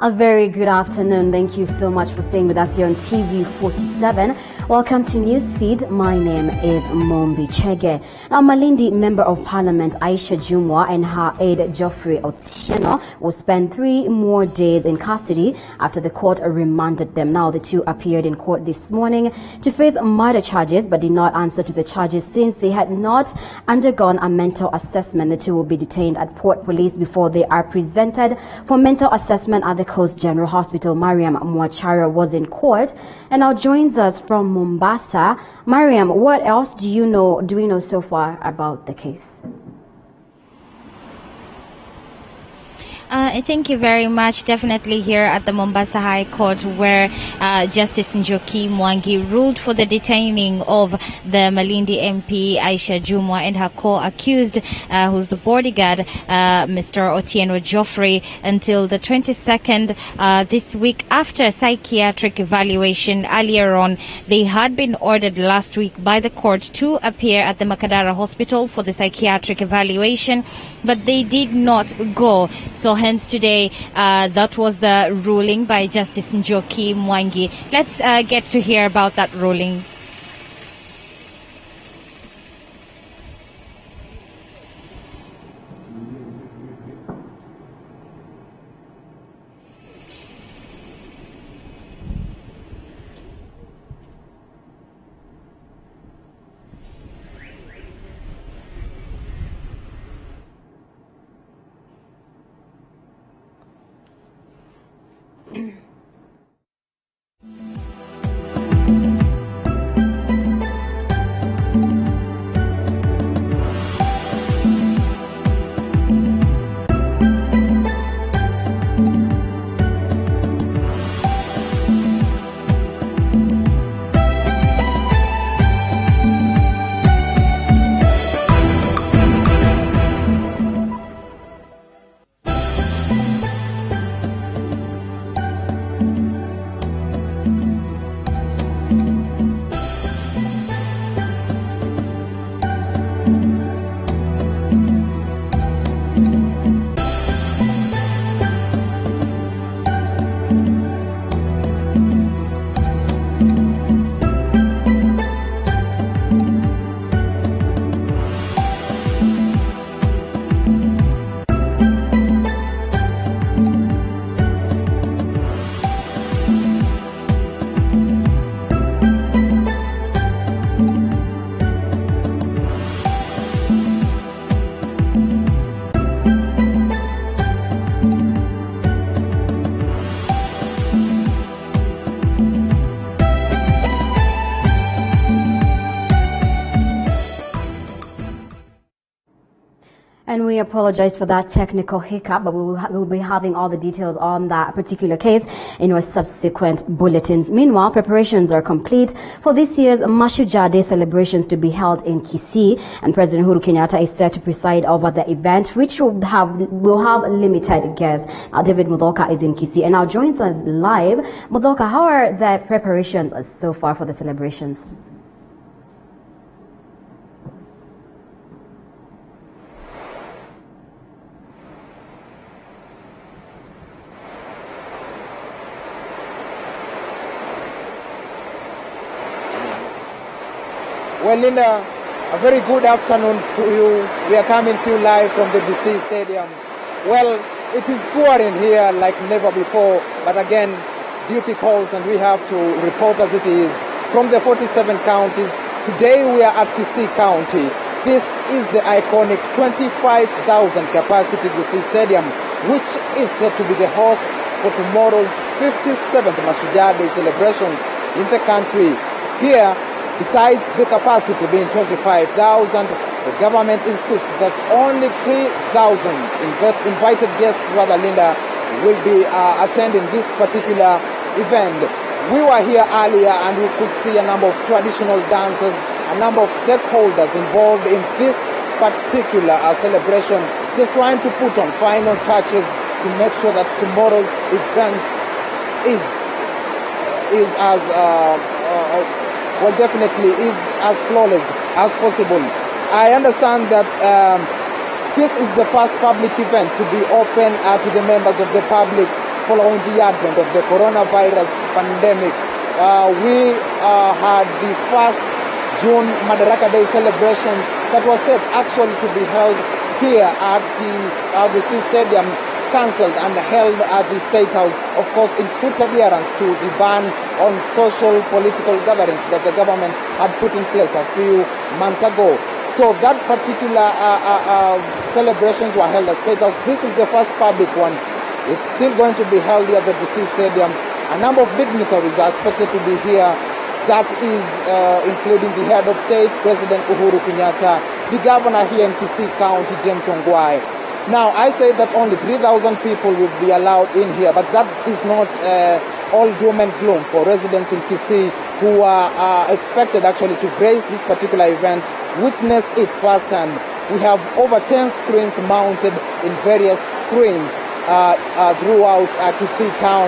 A very good afternoon. Thank you so much for staying with us here on TV 47. Welcome to Newsfeed. My name is Mombi Chege. Now, Malindi Member of Parliament Aisha Jumwa and her aide Geoffrey Otieno will spend 3 more days in custody after the court remanded them. Now, the two appeared in court this morning to face murder charges but did not answer to the charges since they had not undergone a mental assessment. The two will be detained at Port Police before they are presented for mental assessment at the Coast General Hospital. Mariam Mwachara was in court and now joins us from Mombasa. Mariam, what else do we know so far about the case? Thank you very much. Definitely here at the Mombasa High Court, where Justice Njoki Mwangi ruled for the detaining of the Malindi MP Aisha Jumwa and her co-accused, who's the bodyguard, Mr. Otieno Geoffrey, until the 22nd this week after psychiatric evaluation. Earlier on, they had been ordered last week by the court to appear at the Makadara Hospital for the psychiatric evaluation, but they did not go. So hence today, that was the ruling by Justice Njoki Mwangi. Let's get to hear about that ruling. And we apologize for that technical hiccup, but we'll be having all the details on that particular case in our subsequent bulletins. Meanwhile, preparations are complete for this year's Mashujaa Day celebrations to be held in Kisii, and President Uhuru Kenyatta is set to preside over the event, which will have limited guests. Now, David Mudhoka is in Kisii and now joins us live. Mudhoka, how are the preparations so far for the celebrations? Well, Linda, a very good afternoon to you. We are coming to you live from the BC Stadium. Well, it is pouring here like never before, but again, duty calls and we have to report as it is. From the 47 counties, today we are at Kisii County. This is the iconic 25,000 capacity BC Stadium, which is set to be the host for tomorrow's 57th Mashujaa Day celebrations in the country. Here, besides the capacity being 25,000, the government insists that only 3,000 invited guests, Linda, will be attending this particular event. We were here earlier and we could see a number of traditional dancers, a number of stakeholders involved in this particular celebration, just trying to put on final touches to make sure that tomorrow's event is as definitely is as flawless as possible. I understand that this is the first public event to be open to the members of the public following the advent of the coronavirus pandemic. We had the first June Madaraka Day celebrations that was set actually to be held here at the RBC Stadium, cancelled and held at the State House, of course in strict adherence to the ban on social political gatherings that the government had put in place a few months ago. So that particular celebrations were held at State House. This is the first public one. It's still going to be held here at the DC Stadium. A number of dignitaries are expected to be here. That is including the head of state, President Uhuru Kenyatta, the governor here in Kisii County, James Ongwae. Now, I say that only 3,000 people will be allowed in here, but that is not all doom and gloom for residents in Kisii who are expected actually to grace this particular event, witness it firsthand. We have over 10 screens mounted in various screens throughout Kisii town,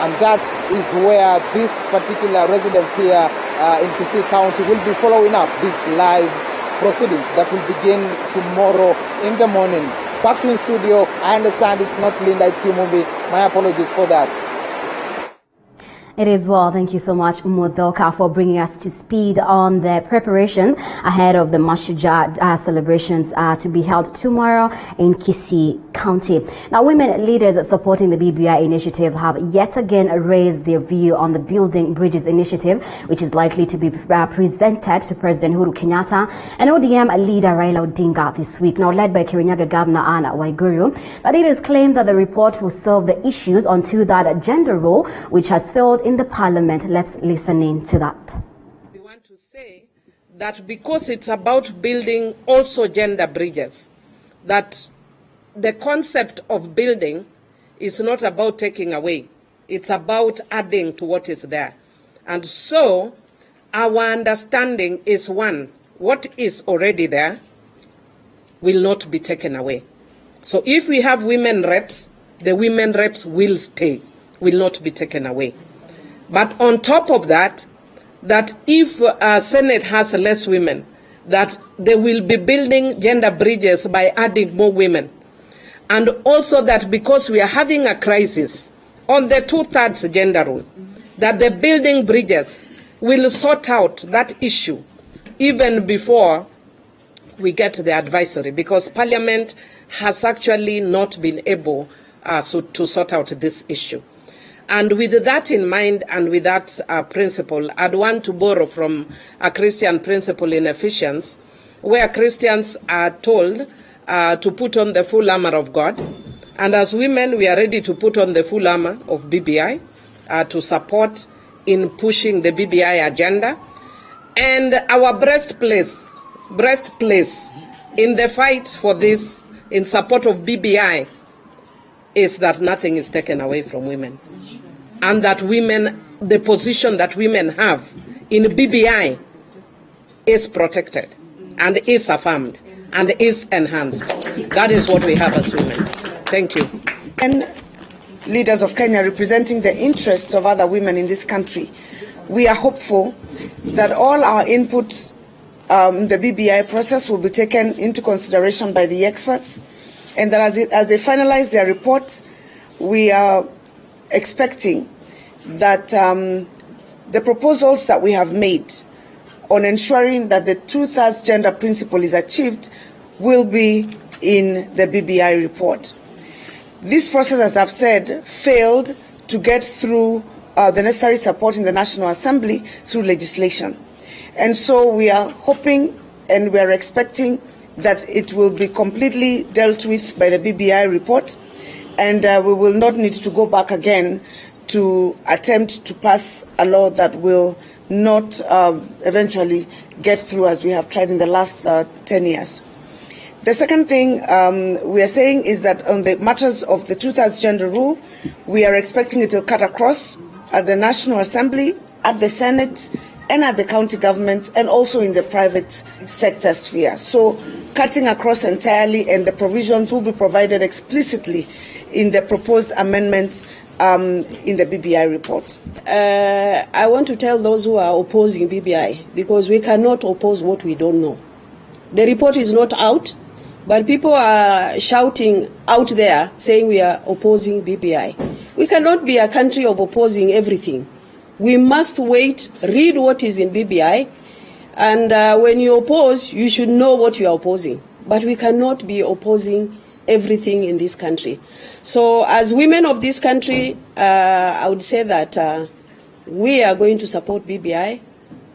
and that is where these particular residents here in Kisii County will be following up these live proceedings that will begin tomorrow in the morning. Back to in studio. I understand it's not Linda, it's you, Mumbi. My apologies for that. It is well. Thank you so much, Mudoka, for bringing us to speed on the preparations ahead of the Mashujaa celebrations to be held tomorrow in Kisii County. Now, women leaders supporting the BBI initiative have yet again raised their view on the Building Bridges initiative, which is likely to be presented to President Uhuru Kenyatta and ODM leader Raila Odinga this week. Now, led by Kirinyaga Governor Anna Waiguru, the leaders claim that the report will solve the issues on that gender role, which has failed in the parliament. Let's listen in to that. We want to say that because it's about building also gender bridges, that the concept of building is not about taking away, it's about adding to what is there. And so our understanding is, one, what is already there will not be taken away. So if we have women reps, the women reps will stay, will not be taken away. But on top of that, that if Senate has less women, that they will be building gender bridges by adding more women. And also that because we are having a crisis on the 2/3 gender rule, that the building bridges will sort out that issue even before we get the advisory, because Parliament has actually not been able to sort out this issue. And with that in mind and with that principle, I'd want to borrow from a Christian principle in Ephesians, where Christians are told to put on the full armor of God. And as women, we are ready to put on the full armor of BBI to support in pushing the BBI agenda. And our breastplate in the fight for this, in support of BBI, is that nothing is taken away from women. And that women, the position that women have in BBI is protected and is affirmed and is enhanced. That is what we have as women. Thank you. And leaders of Kenya representing the interests of other women in this country, we are hopeful that all our inputs in the BBI process will be taken into consideration by the experts, and that as they finalize their reports, we are expecting that the proposals that we have made on ensuring that the 2/3 gender principle is achieved will be in the BBI report. This process, as I've said, failed to get through the necessary support in the National Assembly through legislation. And so we are hoping and we are expecting that it will be completely dealt with by the BBI report, and we will not need to go back again to attempt to pass a law that will not eventually get through, as we have tried in the last 10 years. The second thing we are saying is that on the matters of the 2/3 gender rule, we are expecting it to cut across at the National Assembly, at the Senate, and at the county governments, and also in the private sector sphere. So cutting across entirely, and the provisions will be provided explicitly in the proposed amendments in the BBI report. I want to tell those who are opposing BBI, because we cannot oppose what we don't know. The report is not out, but people are shouting out there saying we are opposing BBI. We cannot be a country of opposing everything. We must wait, read what is in BBI, and when you oppose, you should know what you are opposing. But we cannot be opposing everything in this country. So as women of this country, I would say that we are going to support BBI,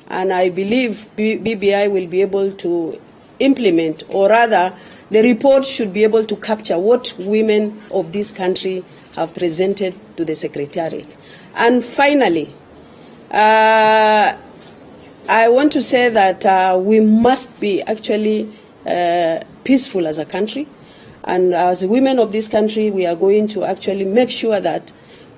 and I believe BBI will be able to implement, or rather, the report should be able to capture what women of this country have presented to the Secretariat. And finally, I want to say that we must be actually peaceful as a country. And as women of this country, we are going to actually make sure that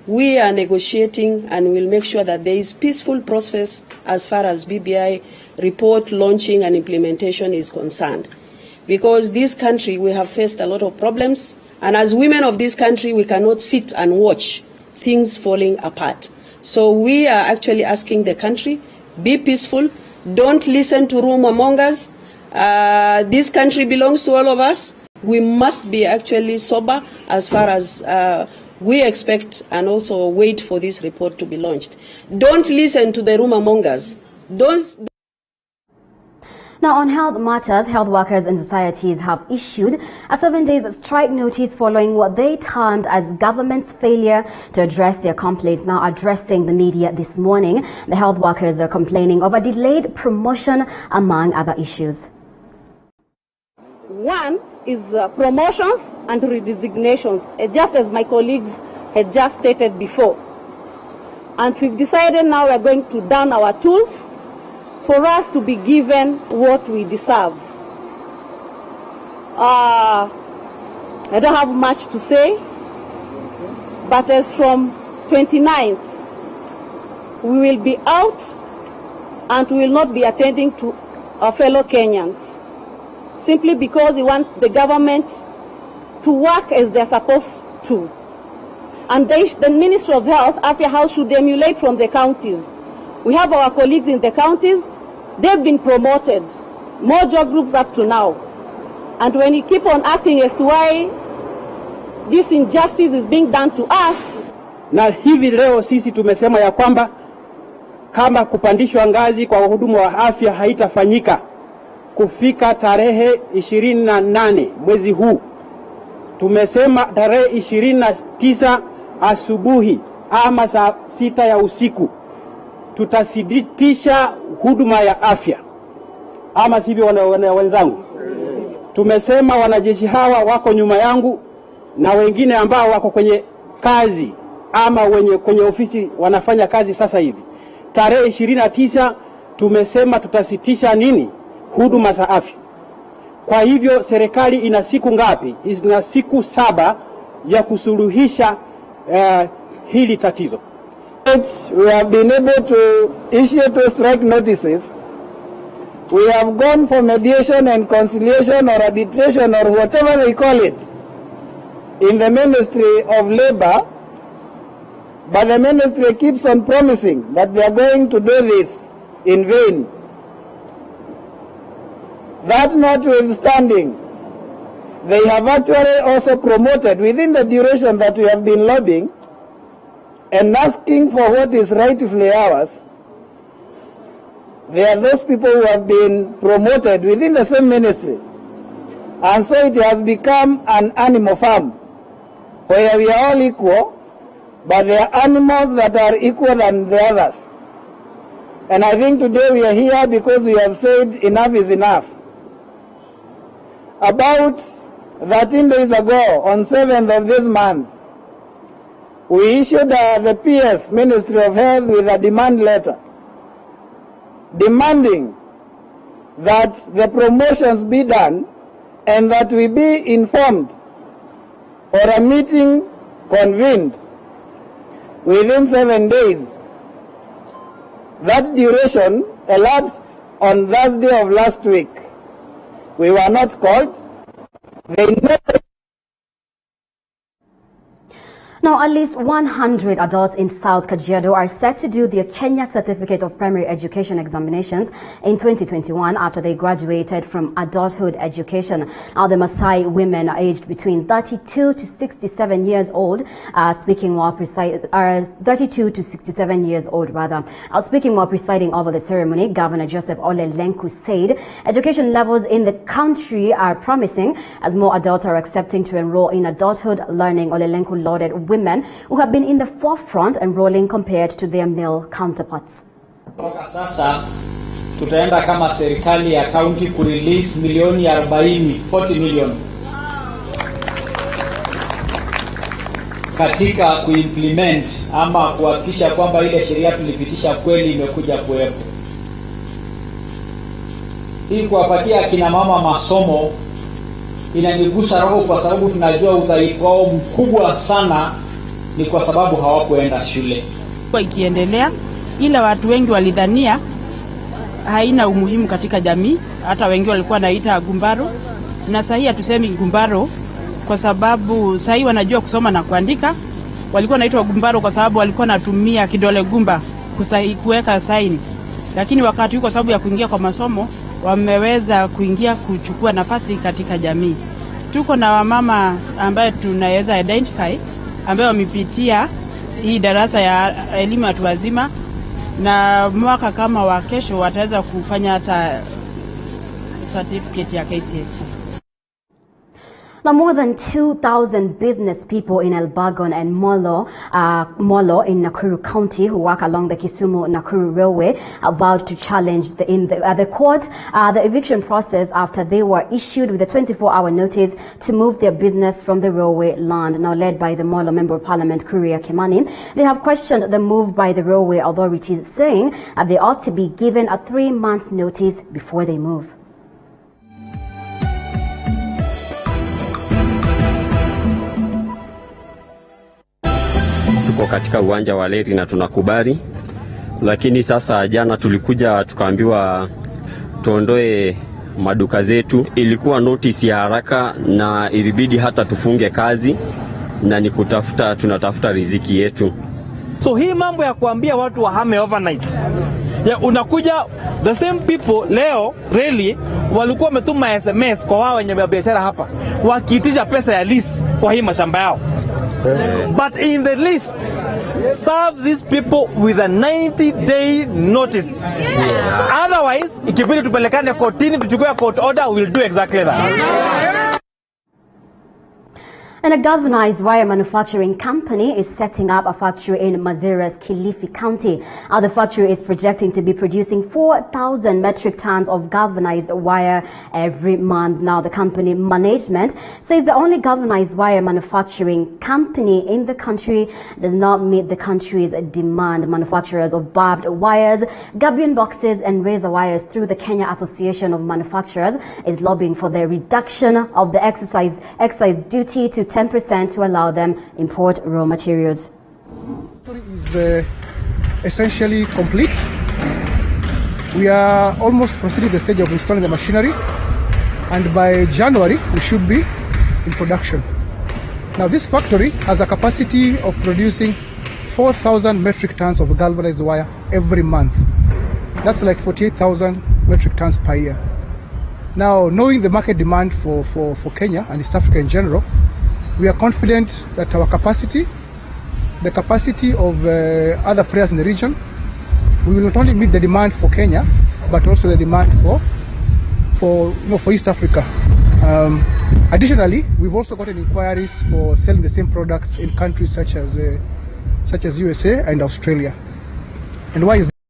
we are negotiating, and we'll make sure that there is peaceful process as far as BBI report launching and implementation is concerned. Because this country, we have faced a lot of problems, and as women of this country, we cannot sit and watch things falling apart. So we are actually asking the country, be peaceful, don't listen to rumor mongers. This country belongs to all of us. We must be actually sober as far as we expect, and also wait for this report to be launched. Don't listen to the rumor mongers. Now, on health matters, health workers and societies have issued a 7-day strike notice following what they termed as government's failure to address their complaints. Now, addressing the media this morning, the health workers are complaining of a delayed promotion, among other issues. One is promotions and redesignations, just as my colleagues had just stated before. And we've decided now we're going to down our tools for us to be given what we deserve. I don't have much to say, but as from 29th, we will be out and we will not be attending to our fellow Kenyans, simply because we want the government to work as they're supposed to. And the Ministry of Health, Afya House, should emulate from the counties. We have our colleagues in the counties. They've been promoted, more job groups up to now. And when you keep on asking as to why this injustice is being done to us. Na hivi leo sisi tumesema ya kwamba kama kupandishwa ngazi kwa wahudumu wa afya haitafanyika kufika tarehe 28 mwezi huu, tumesema tarehe 29 asubuhi ama saa 6 ya usiku tutasitisha huduma ya afya, ama sivyo wenzangu? Tumesema wanajeshi hawa wako nyuma yangu na wengine ambao wako kwenye kazi ama kwenye ofisi wanafanya kazi sasa hivi. Tarehe 29 tumesema tutasitisha nini? Huduma za afya. Kwa hivyo serikali ina siku ngapi? Ina siku 7 ya kusuluhisha hili tatizo. We have been able to issue 2 strike notices. We have gone for mediation and conciliation or arbitration or whatever they call it in the Ministry of Labor, but the ministry keeps on promising that they are going to do this in vain. That notwithstanding, they have actually also promoted within the duration that we have been lobbying and asking for what is rightfully ours. There are those people who have been promoted within the same ministry. And so it has become an animal farm where we are all equal, but there are animals that are equal than the others. And I think today we are here because we have said enough is enough. About 13 days ago, on 7th of this month, we issued the PS, Ministry of Health, with a demand letter demanding that the promotions be done and that we be informed or a meeting convened within 7 days. That duration elapsed on Thursday of last week. We were not called. They never. Now, at least 100 adults in South Kajiado are set to do their Kenya Certificate of Primary Education examinations in 2021 after they graduated from Adulthood Education. Now, the Maasai women are aged between 32 to 67 years old, speaking while presiding over the ceremony. Governor Joseph Ole Lenku said education levels in the country are promising as more adults are accepting to enroll in adulthood learning. Ole Lenku lauded women who have been in the forefront enrolling compared to their male counterparts. Sasa tutaenda kama serikali ya county kurelease milioni 40 million katika kuimplement ama kuhakikisha kwamba ile sheria tulipitisha kweli imekuja kuwepo. Hii kuwapatia akina mama masomo inanigusa roho kwa sababu tunajua udhaifu wao mkubwa sana ni kwa sababu hawakuenda shule. Kwa ikiendelea, ila watu wengi walidhania haina umuhimu katika jamii, hata wengi walikuwa naita gumbaro, na sahi hatusemi gumbaro kwa sababu sahi wanajua kusoma na kuandika. Walikuwa naitwa gumbaro kwa sababu walikuwa natumia kidole gumba kuweka saini, lakini wakati kwa sababu ya kuingia kwa masomo wameweza kuingia kuchukua nafasi katika jamii. Tuko na wamama ambaye tunaweza identify ambaye wamepitia hii darasa ya elimu ya watu wazima, na mwaka kama wa kesho wataweza kufanya hata certificate ya KCSE. Now, more than 2,000 business people in Elbagon and Molo in Nakuru County who work along the Kisumu-Nakuru Railway have vowed to challenge the court the eviction process after they were issued with a 24-hour notice to move their business from the railway land. Now, led by the Molo Member of Parliament, Kuria Kimani, they have questioned the move by the railway authorities, saying that they ought to be given a 3-month notice before they move. Tuko katika uwanja wa Leri na tunakubali, lakini sasa jana tulikuja tukaambiwa tuondoe maduka zetu. Ilikuwa notice ya haraka na ilibidi hata tufunge kazi na ni tunatafuta riziki yetu. So hii mambo ya kuambia watu wahame overnight, ya unakuja the same people leo really walikuwa wametuma SMS kwa wao wenye biashara hapa wakiitisha pesa ya lease kwa hii mashamba yao. But in the list, serve these people with a 90-day notice. Otherwise, ikibidi tupelekane kotini tuchukue court order, we'll do exactly that. And a galvanized wire manufacturing company is setting up a factory in Mazera's Kilifi County. The factory is projecting to be producing 4,000 metric tons of galvanized wire every month. Now, the company management says the only galvanized wire manufacturing company in the country does not meet the country's demand. Manufacturers of barbed wires, gabion boxes and razor wires through the Kenya Association of Manufacturers is lobbying for the reduction of the excise duty to 10% to allow them import raw materials. Is essentially complete. We are almost proceeding to the stage of installing the machinery, and by January we should be in production. Now, this factory has a capacity of producing 4,000 metric tons of galvanized wire every month. That's like 48,000 metric tons per year. Now, knowing the market demand for Kenya and East Africa in general, we are confident that our capacity, the capacity of other players in the region, we will not only meet the demand for Kenya, but also the demand for East Africa. Additionally, we've also gotten inquiries for selling the same products in countries such as USA and Australia. And why is